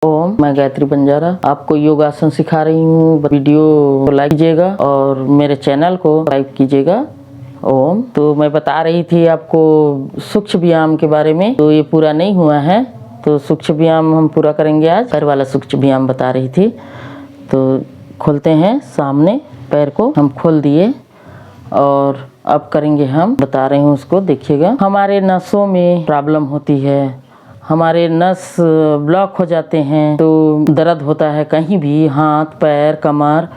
ओम, मैं गायत्री बंजारा आपको योगासन सिखा रही हूँ। वीडियो को लाइक कीजिएगा और मेरे चैनल को सब्सक्राइब कीजिएगा। ओम। तो मैं बता रही थी आपको सूक्ष्म व्यायाम के बारे में, तो ये पूरा नहीं हुआ है, तो सूक्ष्म व्यायाम हम पूरा करेंगे आज। पैर वाला सूक्ष्म व्यायाम बता रही थी। तो खोलते हैं, सामने पैर को हम खोल दिए और अब करेंगे, हम बता रही हूँ उसको, देखिएगा। हमारे नसों में प्रॉब्लम होती है, हमारे नस ब्लॉक हो जाते हैं तो दर्द होता है कहीं भी, हाथ पैर कमर।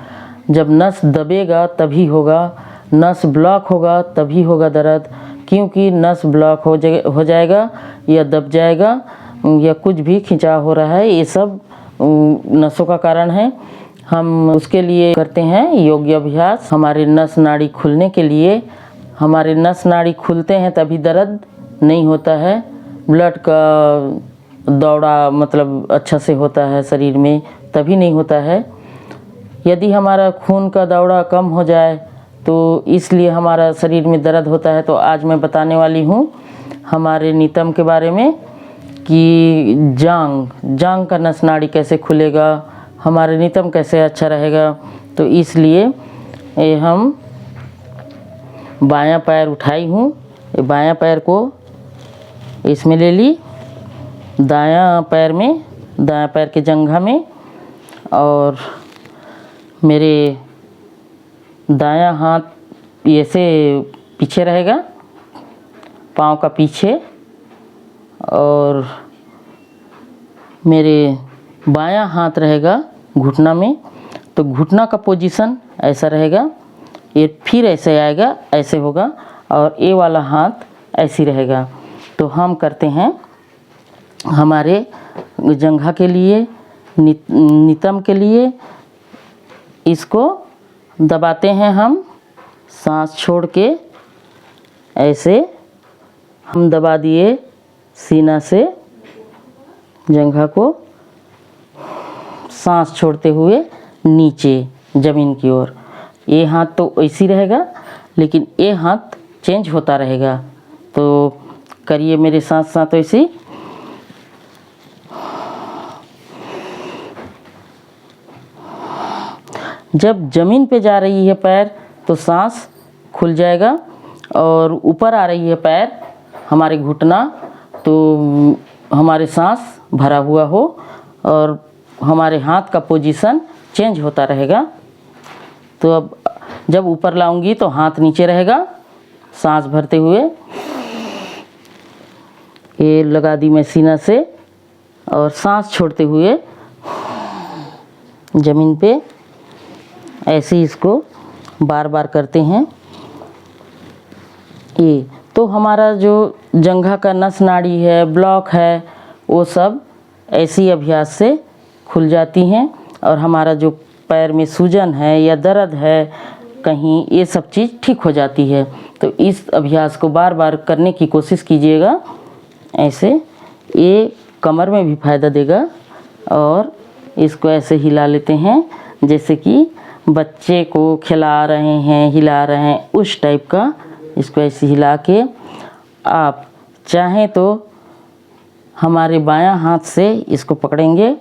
जब नस दबेगा तभी होगा, नस ब्लॉक होगा तभी होगा दर्द। क्योंकि नस ब्लॉक हो जाएगा या दब जाएगा या कुछ भी खिंचाव हो रहा है, ये सब नसों का कारण है। हम उसके लिए करते हैं योग अभ्यास। हमारे नस नाड़ी खुलने के लिए, हमारे नस नाड़ी खुलते हैं तभी दर्द नहीं होता है, ब्लड का दौड़ा मतलब अच्छा से होता है शरीर में, तभी नहीं होता है। यदि हमारा खून का दौड़ा कम हो जाए तो इसलिए हमारा शरीर में दर्द होता है। तो आज मैं बताने वाली हूँ हमारे नितंब के बारे में कि जांग का नस नाड़ी कैसे खुलेगा, हमारे नितंब कैसे अच्छा रहेगा। तो इसलिए हम बायां पैर उठाई हूँ, बायां पैर को इसमें ले ली, दायां पैर के जंघा में, और मेरे दायां हाथ ऐसे पीछे रहेगा, पाँव का पीछे, और मेरे बायां हाथ रहेगा घुटना में। तो घुटना का पोजीशन ऐसा रहेगा, ये फिर ऐसे आएगा, ऐसे होगा, और ये वाला हाथ ऐसी रहेगा। तो हम करते हैं हमारे जंघा के लिए, नितंब के लिए, इसको दबाते हैं हम सांस छोड़ के, ऐसे हम दबा दिए सीना से जंघा को, सांस छोड़ते हुए नीचे ज़मीन की ओर। ये हाथ तो ऐसी रहेगा, लेकिन ये हाथ चेंज होता रहेगा। तो करिए मेरे साथ साथ ऐसे। जब ज़मीन पे जा रही है पैर तो सांस खुल जाएगा, और ऊपर आ रही है पैर हमारे घुटना तो हमारे सांस भरा हुआ हो, और हमारे हाथ का पोजीशन चेंज होता रहेगा। तो अब जब ऊपर लाऊंगी तो हाथ नीचे रहेगा, सांस भरते हुए ये लगा दी मैं सीना से, और सांस छोड़ते हुए ज़मीन पे ऐसे ही इसको बार बार करते हैं। ये तो हमारा जो जंघा का नस नाड़ी है, ब्लॉक है, वो सब ऐसी अभ्यास से खुल जाती हैं, और हमारा जो पैर में सूजन है या दर्द है कहीं, ये सब चीज़ ठीक हो जाती है। तो इस अभ्यास को बार बार करने की कोशिश कीजिएगा ऐसे। ये कमर में भी फ़ायदा देगा, और इसको ऐसे हिला लेते हैं जैसे कि बच्चे को खिला रहे हैं, हिला रहे हैं, उस टाइप का। इसको ऐसे हिला के आप चाहें तो हमारे बायां हाथ से इसको पकड़ेंगे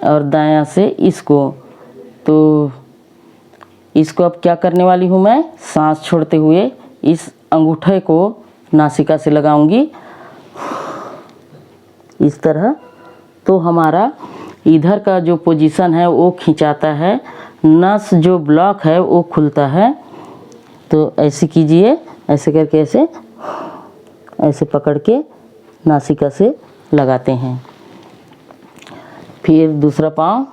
और दायां से इसको। तो इसको अब क्या करने वाली हूँ मैं, सांस छोड़ते हुए इस अंगूठे को नासिका से लगाऊंगी इस तरह। तो हमारा इधर का जो पोजीशन है वो खिंचाता है, नस जो ब्लॉक है वो खुलता है। तो ऐसे कीजिए, ऐसे करके ऐसे पकड़ के नासिका से लगाते हैं। फिर दूसरा पाँव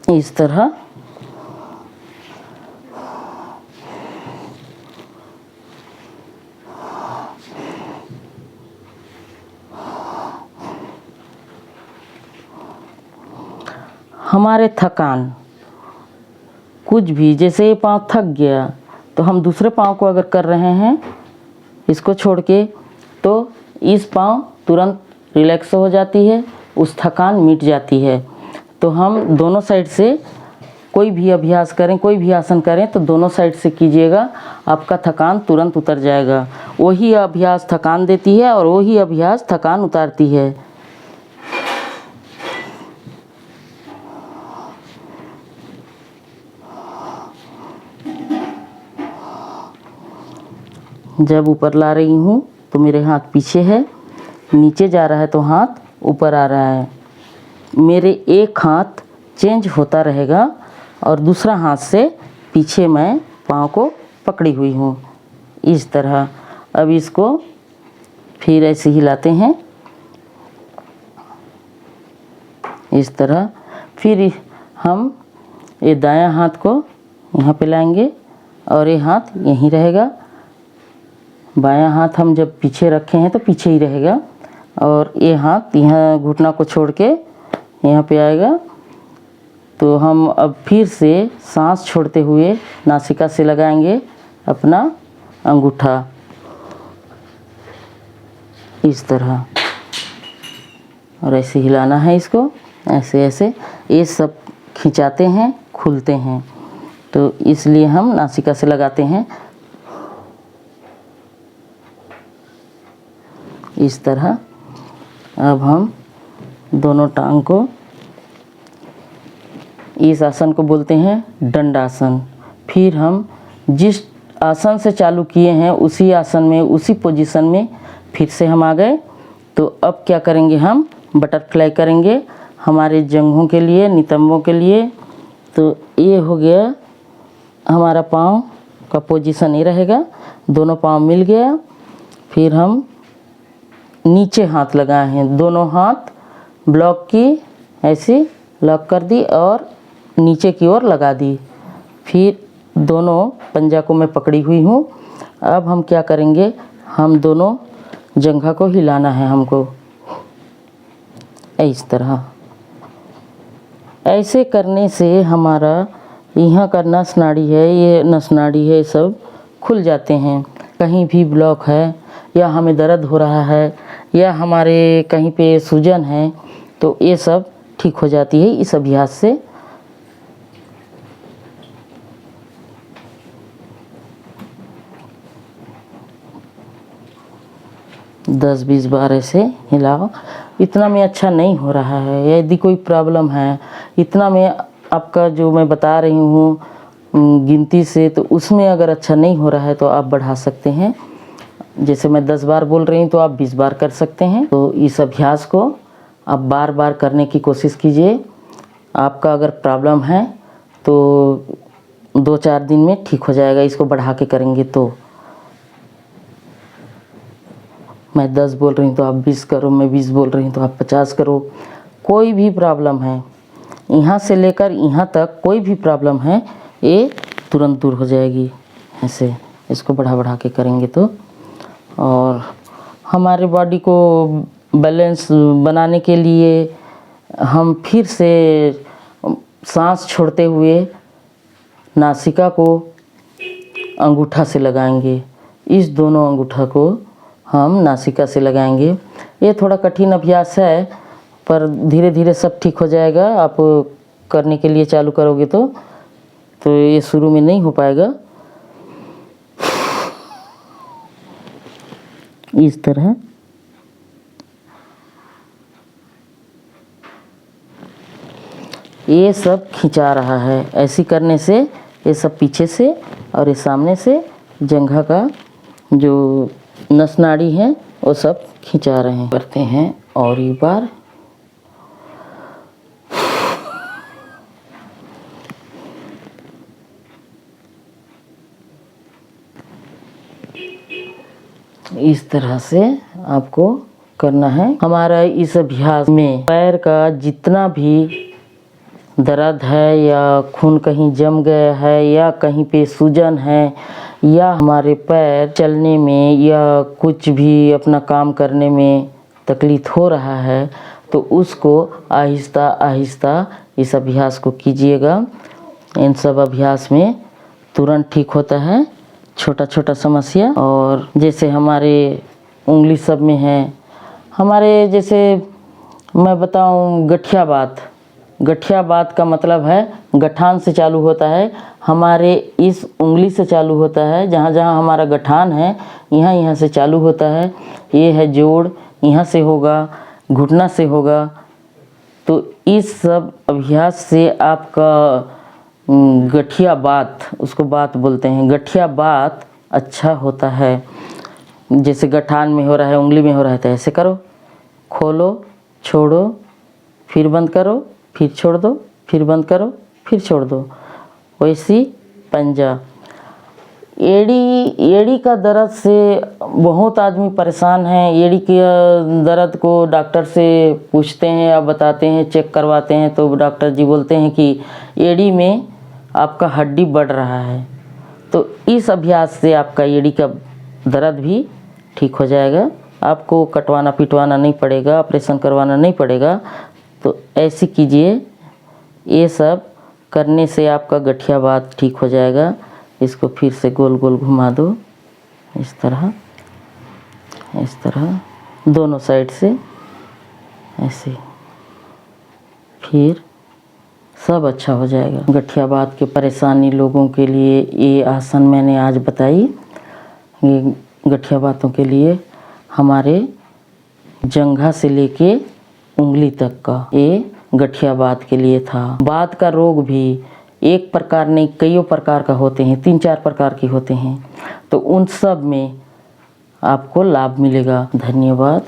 इस तरह, हमारे थकान कुछ भी, जैसे ये पाँव थक गया तो हम दूसरे पाँव को अगर कर रहे हैं इसको छोड़ के, तो इस पाँव तुरंत रिलैक्स हो जाती है, उस थकान मिट जाती है। तो हम दोनों साइड से कोई भी अभ्यास करें, कोई भी आसन करें तो दोनों साइड से कीजिएगा, आपका थकान तुरंत उतर जाएगा। वही अभ्यास थकान देती है और वही अभ्यास थकान उतारती है। जब ऊपर ला रही हूँ तो मेरे हाथ पीछे है, नीचे जा रहा है तो हाथ ऊपर आ रहा है। मेरे एक हाथ चेंज होता रहेगा और दूसरा हाथ से पीछे मैं पाँव को पकड़ी हुई हूँ इस तरह। अब इसको फिर ऐसे हिलाते हैं इस तरह। फिर हम ये दायां हाथ को यहाँ पे लाएंगे और ये हाथ यहीं रहेगा। बायां हाथ हम जब पीछे रखे हैं तो पीछे ही रहेगा और ये हाथ यहाँ घुटना को छोड़ के यहाँ पे आएगा। तो हम अब फिर से सांस छोड़ते हुए नासिका से लगाएंगे अपना अंगूठा इस तरह और ऐसे हिलाना है इसको, ऐसे ऐसे। ये सब खिंचाते हैं, खुलते हैं, तो इसलिए हम नासिका से लगाते हैं इस तरह। अब हम दोनों टांग को, इस आसन को बोलते हैं दंडासन। फिर हम जिस आसन से चालू किए हैं उसी आसन में, उसी पोजीशन में फिर से हम आ गए। तो अब क्या करेंगे, हम बटरफ्लाई करेंगे हमारे जंघों के लिए, नितंबों के लिए। तो ये हो गया हमारा पाँव का पोजीशन, ये रहेगा। दोनों पाँव मिल गया। फिर हम नीचे हाथ लगाए हैं, दोनों हाथ ब्लॉक की ऐसे लॉक कर दी और नीचे की ओर लगा दी। फिर दोनों पंजा को मैं पकड़ी हुई हूँ। अब हम क्या करेंगे, हम दोनों जंघा को हिलाना है हमको इस तरह। ऐसे करने से हमारा यहाँ का नस नाड़ी है, ये नस नाड़ी है, सब खुल जाते हैं। कहीं भी ब्लॉक है या हमें दर्द हो रहा है या हमारे कहीं पे सूजन है तो ये सब ठीक हो जाती है इस अभ्यास से। दस 20 बार ऐसे हिलाओ। इतना में अच्छा नहीं हो रहा है, यदि कोई प्रॉब्लम है, इतना में आपका जो मैं बता रही हूँ गिनती से, तो उसमें अगर अच्छा नहीं हो रहा है तो आप बढ़ा सकते हैं। जैसे मैं 10 बार बोल रही हूँ तो आप 20 बार कर सकते हैं। तो इस अभ्यास को आप बार बार करने की कोशिश कीजिए। आपका अगर प्रॉब्लम है तो 2-4 दिन में ठीक हो जाएगा, इसको बढ़ा के करेंगे तो। मैं 10 बोल रही हूँ तो आप 20 करो, मैं 20 बोल रही हूँ तो आप 50 करो। कोई भी प्रॉब्लम है, यहाँ से लेकर यहाँ तक कोई भी प्रॉब्लम है, ये तुरंत दूर हो जाएगी ऐसे। इसको बढ़ा बढ़ा के करेंगे तो। और हमारे बॉडी को बैलेंस बनाने के लिए हम फिर से सांस छोड़ते हुए नासिका को अंगूठा से लगाएंगे। इस दोनों अंगूठा को हम नासिका से लगाएंगे। ये थोड़ा कठिन अभ्यास है पर धीरे धीरे सब ठीक हो जाएगा। आप करने के लिए चालू करोगे तो ये शुरू में नहीं हो पाएगा। इस तरह ये सब खिंचा रहा है। ऐसी करने से ये सब पीछे से और ये सामने से जंघा का जो नस नाड़ी है वो सब खिंचा रहे हैं। करते हैं और एक बार। इस तरह से आपको करना है। हमारा इस अभ्यास में पैर का जितना भी दर्द है या खून कहीं जम गया है या कहीं पे सूजन है या हमारे पैर चलने में या कुछ भी अपना काम करने में तकलीफ हो रहा है तो उसको आहिस्ता आहिस्ता इस अभ्यास को कीजिएगा। इन सब अभ्यास में तुरंत ठीक होता है छोटा छोटा समस्या। और जैसे हमारे उंगली सब में है, हमारे जैसे मैं बताऊं गठिया बात, गठियाबात का मतलब है गठान से चालू होता है, हमारे इस उंगली से चालू होता है, जहाँ जहाँ हमारा गठान है यहाँ यहाँ से चालू होता है। ये है जोड़, यहाँ से होगा, घुटना से होगा। तो इस सब अभ्यास से आपका गठियाबात, उसको बात बोलते हैं, गठियाबात अच्छा होता है। जैसे गठान में हो रहा है, उंगली में हो रहा है, तो ऐसे करो, खोलो, छोड़ो, फिर बंद करो, फिर छोड़ दो, फिर बंद करो, फिर छोड़ दो। वैसी पंजा। एड़ी का दर्द से बहुत आदमी परेशान हैं। एड़ी के दर्द को डॉक्टर से पूछते हैं या बताते हैं, चेक करवाते हैं, तो डॉक्टर जी बोलते हैं कि एड़ी में आपका हड्डी बढ़ रहा है। तो इस अभ्यास से आपका एड़ी का दर्द भी ठीक हो जाएगा, आपको कटवाना पिटवाना नहीं पड़ेगा, ऑपरेशन करवाना नहीं पड़ेगा। तो ऐसे कीजिए, ये सब करने से आपका गठियाबात ठीक हो जाएगा। इसको फिर से गोल गोल घुमा दो, इस तरह दोनों साइड से ऐसे, फिर सब अच्छा हो जाएगा। गठियाबात के परेशानी लोगों के लिए ये आसन मैंने आज बताई। ये गठियाबातों के लिए हमारे जंघा से लेके उंगली तक का ये गठियाबात के लिए था। बात का रोग भी एक प्रकार नहीं, कईयों प्रकार का होते हैं, 3-4 प्रकार के होते हैं। तो उन सब में आपको लाभ मिलेगा। धन्यवाद।